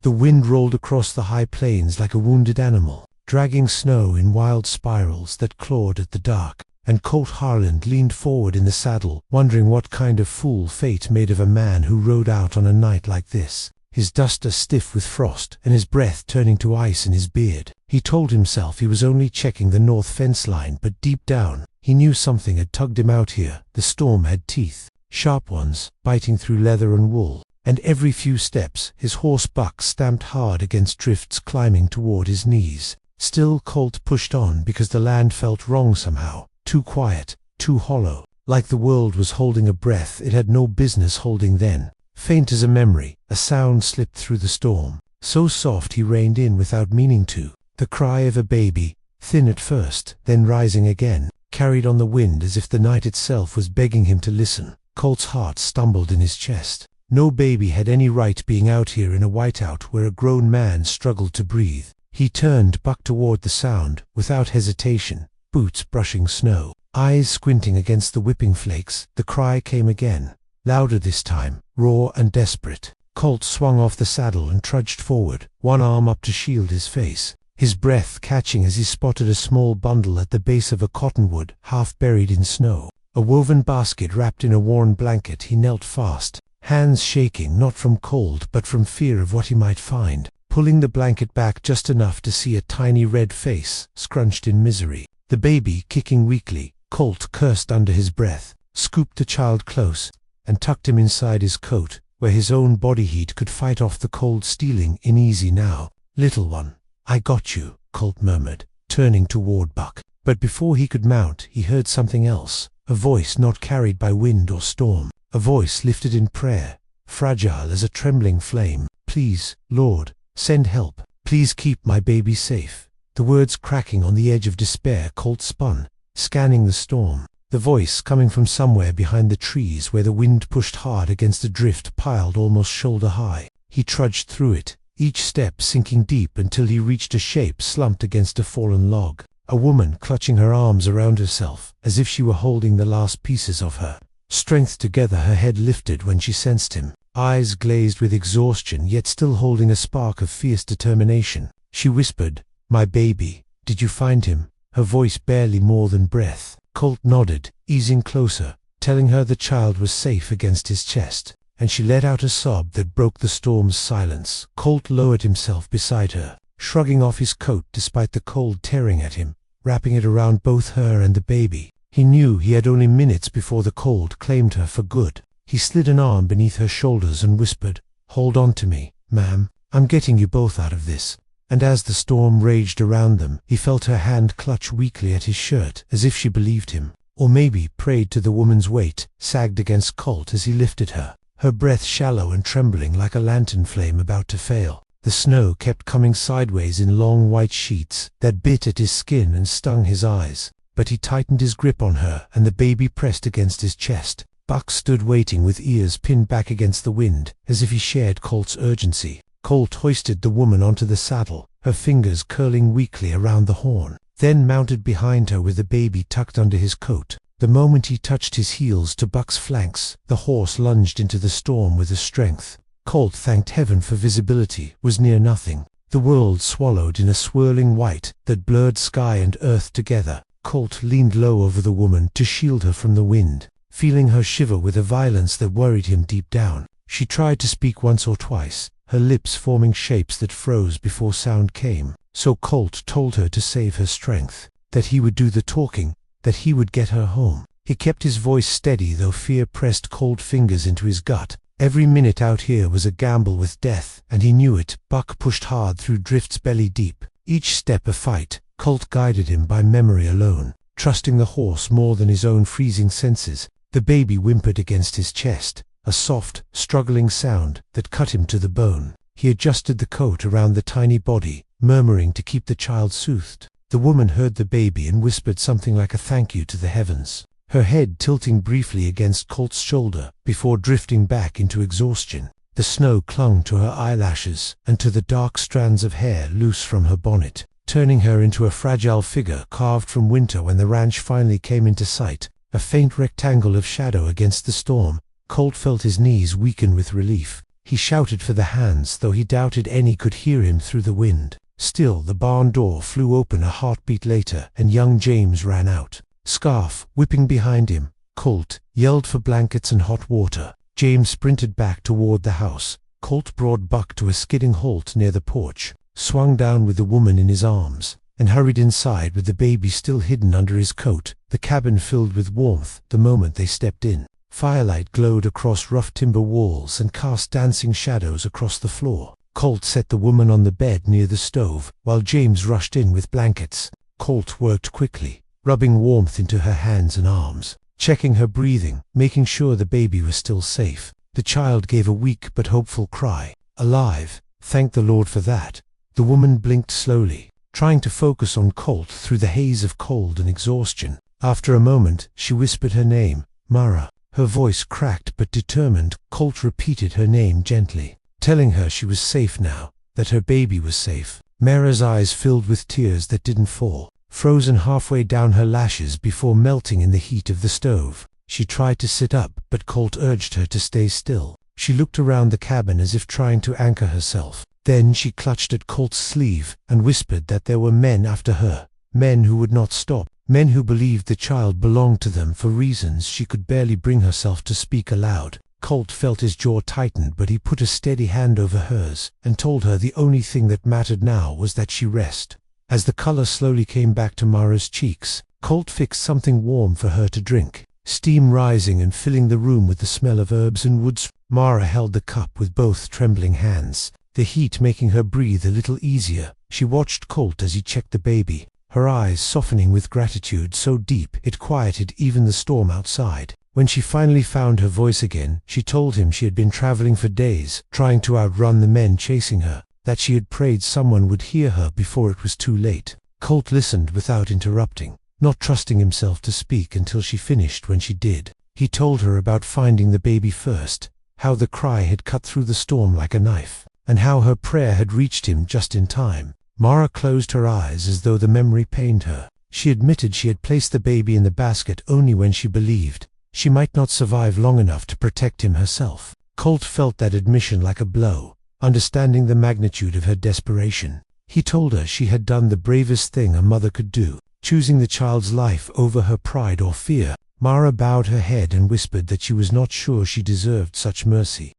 The wind rolled across the high plains like a wounded animal, dragging snow in wild spirals that clawed at the dark. And Colt Harland leaned forward in the saddle, wondering what kind of fool fate made of a man who rode out on a night like this, his duster stiff with frost and his breath turning to ice in his beard. He told himself he was only checking the north fence line, but deep down, he knew something had tugged him out here. The storm had teeth, sharp ones, biting through leather and wool, and every few steps his horse Buck stamped hard against drifts climbing toward his knees. Still Colt pushed on because the land felt wrong somehow, too quiet, too hollow, like the world was holding a breath it had no business holding then. Faint as a memory, a sound slipped through the storm, so soft he reined in without meaning to. The cry of a baby, thin at first, then rising again, carried on the wind as if the night itself was begging him to listen. Colt's heart stumbled in his chest. No baby had any right being out here in a whiteout where a grown man struggled to breathe. He turned Buck toward the sound, without hesitation, boots brushing snow, eyes squinting against the whipping flakes. The cry came again, louder this time, raw and desperate. Colt swung off the saddle and trudged forward, one arm up to shield his face, his breath catching as he spotted a small bundle at the base of a cottonwood, half buried in snow. A woven basket wrapped in a worn blanket. He knelt fast, hands shaking not from cold but from fear of what he might find, pulling the blanket back just enough to see a tiny red face, scrunched in misery. The baby kicking weakly. Colt cursed under his breath, scooped the child close, and tucked him inside his coat, where his own body heat could fight off the cold stealing in easy now. "Little one, I got you," Colt murmured, turning toward Buck. But before he could mount, he heard something else, a voice not carried by wind or storm, a voice lifted in prayer, fragile as a trembling flame. "Please, Lord, send help. Please keep my baby safe." The words cracking on the edge of despair. Colt spun, scanning the storm. The voice coming from somewhere behind the trees where the wind pushed hard against a drift piled almost shoulder high. He trudged through it, each step sinking deep until he reached a shape slumped against a fallen log. A woman clutching her arms around herself, as if she were holding the last pieces of her strength together. Her head lifted when she sensed him, eyes glazed with exhaustion yet still holding a spark of fierce determination. She whispered, "My baby, did you find him?" Her voice barely more than breath. Colt nodded, easing closer, telling her the child was safe against his chest, and she let out a sob that broke the storm's silence. Colt lowered himself beside her, shrugging off his coat despite the cold tearing at him, wrapping it around both her and the baby. He knew he had only minutes before the cold claimed her for good. He slid an arm beneath her shoulders and whispered, "Hold on to me, ma'am. I'm getting you both out of this." And as the storm raged around them, he felt her hand clutch weakly at his shirt, as if she believed him, or maybe prayed to the woman's weight, sagged against Colt as he lifted her, her breath shallow and trembling like a lantern flame about to fail. The snow kept coming sideways in long white sheets that bit at his skin and stung his eyes, but he tightened his grip on her and the baby pressed against his chest. Buck stood waiting with ears pinned back against the wind, as if he shared Colt's urgency. Colt hoisted the woman onto the saddle, her fingers curling weakly around the horn, then mounted behind her with the baby tucked under his coat. The moment he touched his heels to Buck's flanks, the horse lunged into the storm with a strength Colt thanked heaven for visibility was near nothing. The world swallowed in a swirling white that blurred sky and earth together. Colt leaned low over the woman to shield her from the wind, feeling her shiver with a violence that worried him deep down. She tried to speak once or twice, her lips forming shapes that froze before sound came. So Colt told her to save her strength, that he would do the talking, that he would get her home. He kept his voice steady though fear pressed cold fingers into his gut. Every minute out here was a gamble with death, and he knew it. Buck pushed hard through drifts belly deep, each step a fight. Colt guided him by memory alone, trusting the horse more than his own freezing senses. The baby whimpered against his chest, a soft, struggling sound that cut him to the bone. He adjusted the coat around the tiny body, murmuring to keep the child soothed. The woman heard the baby and whispered something like a thank you to the heavens, her head tilting briefly against Colt's shoulder before drifting back into exhaustion. The snow clung to her eyelashes and to the dark strands of hair loose from her bonnet, turning her into a fragile figure carved from winter. When the ranch finally came into sight, a faint rectangle of shadow against the storm, Colt felt his knees weaken with relief. He shouted for the hands, though he doubted any could hear him through the wind. Still, the barn door flew open a heartbeat later, and young James ran out. Scarf whipping behind him, Colt yelled for blankets and hot water. James sprinted back toward the house. Colt brought Buck to a skidding halt near the porch, swung down with the woman in his arms, and hurried inside with the baby still hidden under his coat. The cabin filled with warmth the moment they stepped in. Firelight glowed across rough timber walls and cast dancing shadows across the floor. Colt set the woman on the bed near the stove, while James rushed in with blankets. Colt worked quickly, rubbing warmth into her hands and arms, checking her breathing, making sure the baby was still safe. The child gave a weak but hopeful cry. Alive, thank the Lord for that. The woman blinked slowly, trying to focus on Colt through the haze of cold and exhaustion. After a moment, she whispered her name, Mara. Her voice cracked but determined. Colt repeated her name gently, telling her she was safe now, that her baby was safe. Mara's eyes filled with tears that didn't fall, frozen halfway down her lashes before melting in the heat of the stove. She tried to sit up, but Colt urged her to stay still. She looked around the cabin as if trying to anchor herself. Then she clutched at Colt's sleeve and whispered that there were men after her, men who would not stop, men who believed the child belonged to them for reasons she could barely bring herself to speak aloud. Colt felt his jaw tighten, but he put a steady hand over hers and told her the only thing that mattered now was that she rest. As the color slowly came back to Mara's cheeks, Colt fixed something warm for her to drink. Steam rising and filling the room with the smell of herbs and woods. Mara held the cup with both trembling hands, the heat making her breathe a little easier. She watched Colt as he checked the baby, her eyes softening with gratitude so deep it quieted even the storm outside. When she finally found her voice again, she told him she had been traveling for days, trying to outrun the men chasing her, that she had prayed someone would hear her before it was too late. Colt listened without interrupting, not trusting himself to speak until she finished. When she did, he told her about finding the baby first, how the cry had cut through the storm like a knife, and how her prayer had reached him just in time. Mara closed her eyes as though the memory pained her. She admitted she had placed the baby in the basket only when she believed she might not survive long enough to protect him herself. Colt felt that admission like a blow, understanding the magnitude of her desperation. He told her she had done the bravest thing a mother could do, choosing the child's life over her pride or fear. Mara bowed her head and whispered that she was not sure she deserved such mercy.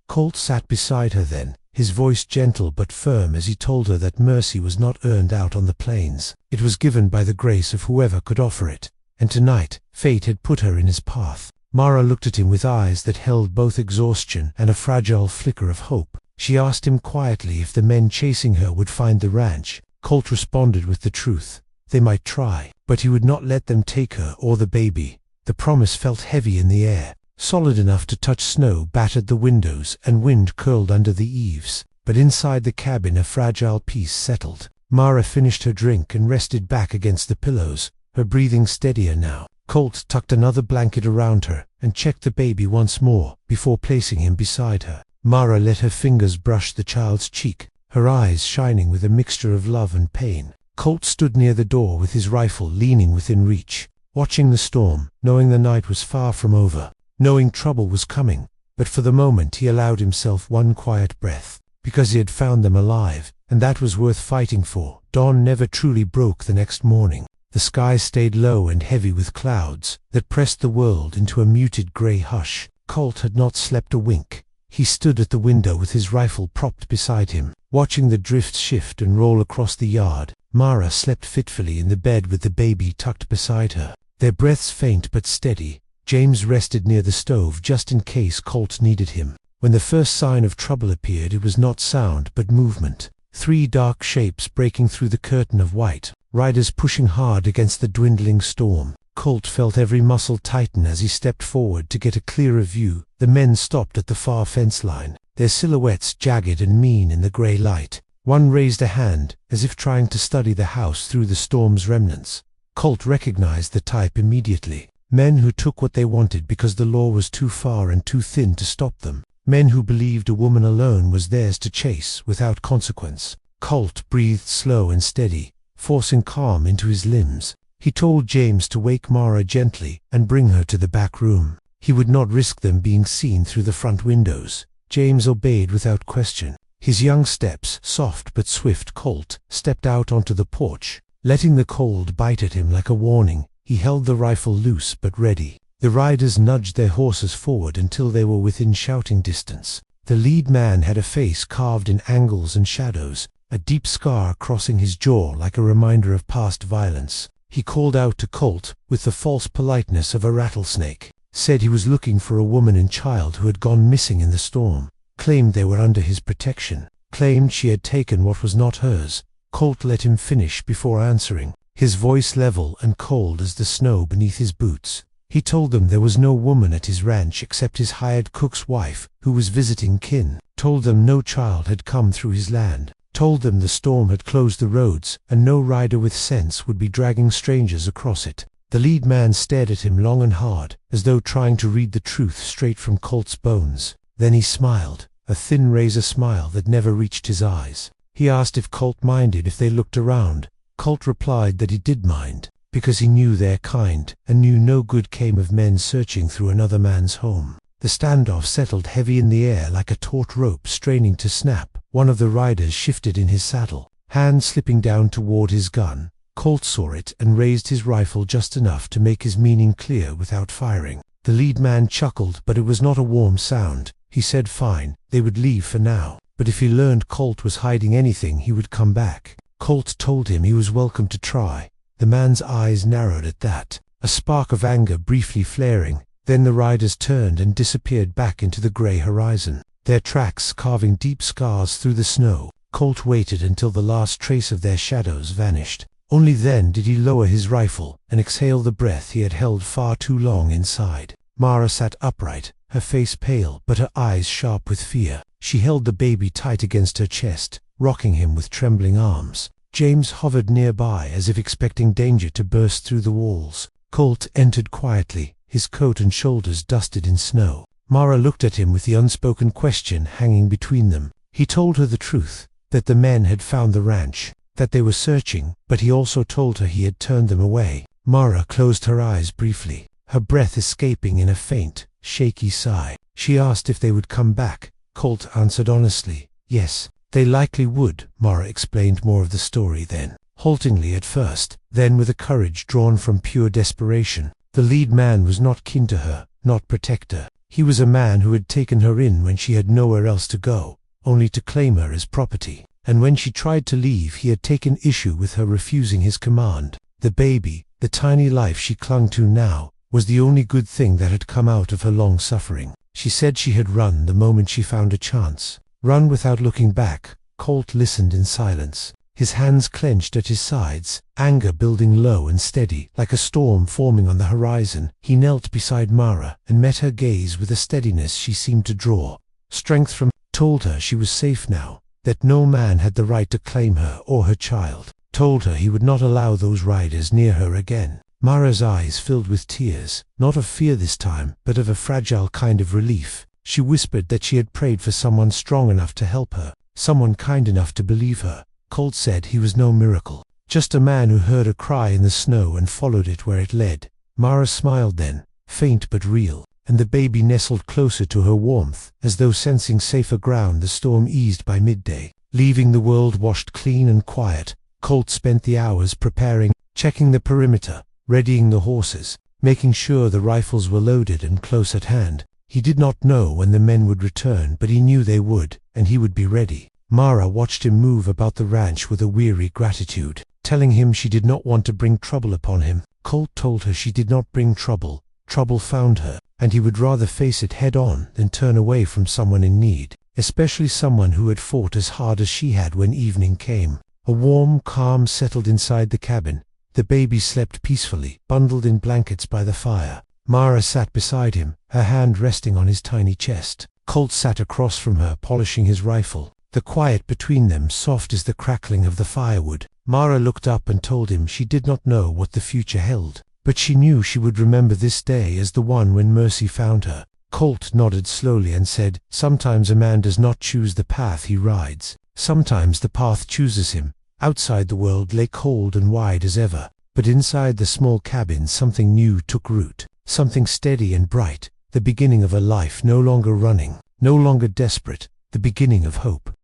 Colt sat beside her then, his voice gentle but firm as he told her that mercy was not earned out on the plains. It was given by the grace of whoever could offer it, and tonight, fate had put her in his path. Mara looked at him with eyes that held both exhaustion and a fragile flicker of hope. She asked him quietly if the men chasing her would find the ranch. Colt responded with the truth. They might try, but he would not let them take her or the baby. The promise felt heavy in the air, solid enough to touch. Snow battered the windows and wind curled under the eaves, but inside the cabin a fragile peace settled. Mara finished her drink and rested back against the pillows, her breathing steadier now. Colt tucked another blanket around her and checked the baby once more before placing him beside her. Mara let her fingers brush the child's cheek, her eyes shining with a mixture of love and pain. Colt stood near the door with his rifle leaning within reach, watching the storm, knowing the night was far from over, knowing trouble was coming. But for the moment he allowed himself one quiet breath, because he had found them alive, and that was worth fighting for. Dawn never truly broke the next morning. The sky stayed low and heavy with clouds that pressed the world into a muted grey hush. Colt had not slept a wink. He stood at the window with his rifle propped beside him, watching the drifts shift and roll across the yard. Mara slept fitfully in the bed with the baby tucked beside her, their breaths faint but steady. James rested near the stove just in case Colt needed him. When the first sign of trouble appeared, it was not sound but movement. 3 dark shapes breaking through the curtain of white, riders pushing hard against the dwindling storm. Colt felt every muscle tighten as he stepped forward to get a clearer view. The men stopped at the far fence line, their silhouettes jagged and mean in the grey light. One raised a hand, as if trying to study the house through the storm's remnants. Colt recognized the type immediately. Men who took what they wanted because the law was too far and too thin to stop them. Men who believed a woman alone was theirs to chase without consequence. Colt breathed slow and steady, forcing calm into his limbs. He told James to wake Mara gently and bring her to the back room. He would not risk them being seen through the front windows. James obeyed without question. His young steps, soft but swift Colt, stepped out onto the porch. Letting the cold bite at him like a warning, he held the rifle loose but ready. The riders nudged their horses forward until they were within shouting distance. The lead man had a face carved in angles and shadows, a deep scar crossing his jaw like a reminder of past violence. He called out to Colt with the false politeness of a rattlesnake, said he was looking for a woman and child who had gone missing in the storm, claimed they were under his protection, claimed she had taken what was not hers. Colt let him finish before answering, his voice level and cold as the snow beneath his boots. He told them there was no woman at his ranch except his hired cook's wife, who was visiting kin, told them no child had come through his land, told them the storm had closed the roads and no rider with sense would be dragging strangers across it. The lead man stared at him long and hard, as though trying to read the truth straight from Colt's bones. Then he smiled, a thin razor smile that never reached his eyes. He asked if Colt minded if they looked around. Colt replied that he did mind, because he knew their kind, and knew no good came of men searching through another man's home. The standoff settled heavy in the air like a taut rope straining to snap. One of the riders shifted in his saddle, hand slipping down toward his gun. Colt saw it and raised his rifle just enough to make his meaning clear without firing. The lead man chuckled, but it was not a warm sound. He said fine, they would leave for now, but if he learned Colt was hiding anything he would come back. Colt told him he was welcome to try. The man's eyes narrowed at that, a spark of anger briefly flaring. Then the riders turned and disappeared back into the grey horizon, their tracks carving deep scars through the snow. Colt waited until the last trace of their shadows vanished. Only then did he lower his rifle and exhale the breath he had held far too long inside. Mara sat upright, her face pale but her eyes sharp with fear. She held the baby tight against her chest, rocking him with trembling arms. James hovered nearby as if expecting danger to burst through the walls. Colt entered quietly, his coat and shoulders dusted in snow. Mara looked at him with the unspoken question hanging between them. He told her the truth, that the men had found the ranch, that they were searching, but he also told her he had turned them away. Mara closed her eyes briefly, her breath escaping in a faint, shaky sigh. She asked if they would come back. Colt answered honestly, yes, they likely would. Mara explained more of the story then, haltingly at first, then with a courage drawn from pure desperation. The lead man was not kin to her, not protector. He was a man who had taken her in when she had nowhere else to go, only to claim her as property. And when she tried to leave, he had taken issue with her refusing his command. The baby, the tiny life she clung to now, was the only good thing that had come out of her long suffering. She said she had run the moment she found a chance. Run without looking back. Colt listened in silence, his hands clenched at his sides, anger building low and steady, like a storm forming on the horizon. He knelt beside Mara and met her gaze with a steadiness she seemed to draw strength from. Told her she was safe now, that no man had the right to claim her or her child. Told her he would not allow those riders near her again. Mara's eyes filled with tears, not of fear this time, but of a fragile kind of relief. She whispered that she had prayed for someone strong enough to help her, someone kind enough to believe her. Colt said he was no miracle, just a man who heard a cry in the snow and followed it where it led. Mara smiled then, faint but real, and the baby nestled closer to her warmth, as though sensing safer ground. The storm eased by midday, leaving the world washed clean and quiet. Colt spent the hours preparing, checking the perimeter, readying the horses, making sure the rifles were loaded and close at hand. He did not know when the men would return, but he knew they would, and he would be ready. Mara watched him move about the ranch with a weary gratitude, telling him she did not want to bring trouble upon him. Colt told her she did not bring trouble. Trouble found her, and he would rather face it head-on than turn away from someone in need, especially someone who had fought as hard as she had. When evening came, a warm calm settled inside the cabin. The baby slept peacefully, bundled in blankets by the fire. Mara sat beside him, her hand resting on his tiny chest. Colt sat across from her, polishing his rifle, the quiet between them soft as the crackling of the firewood. Mara looked up and told him she did not know what the future held, but she knew she would remember this day as the one when mercy found her. Colt nodded slowly and said, "Sometimes a man does not choose the path he rides. Sometimes the path chooses him." Outside the world lay cold and wide as ever, but inside the small cabin something new took root, something steady and bright, the beginning of a life no longer running, no longer desperate, the beginning of hope.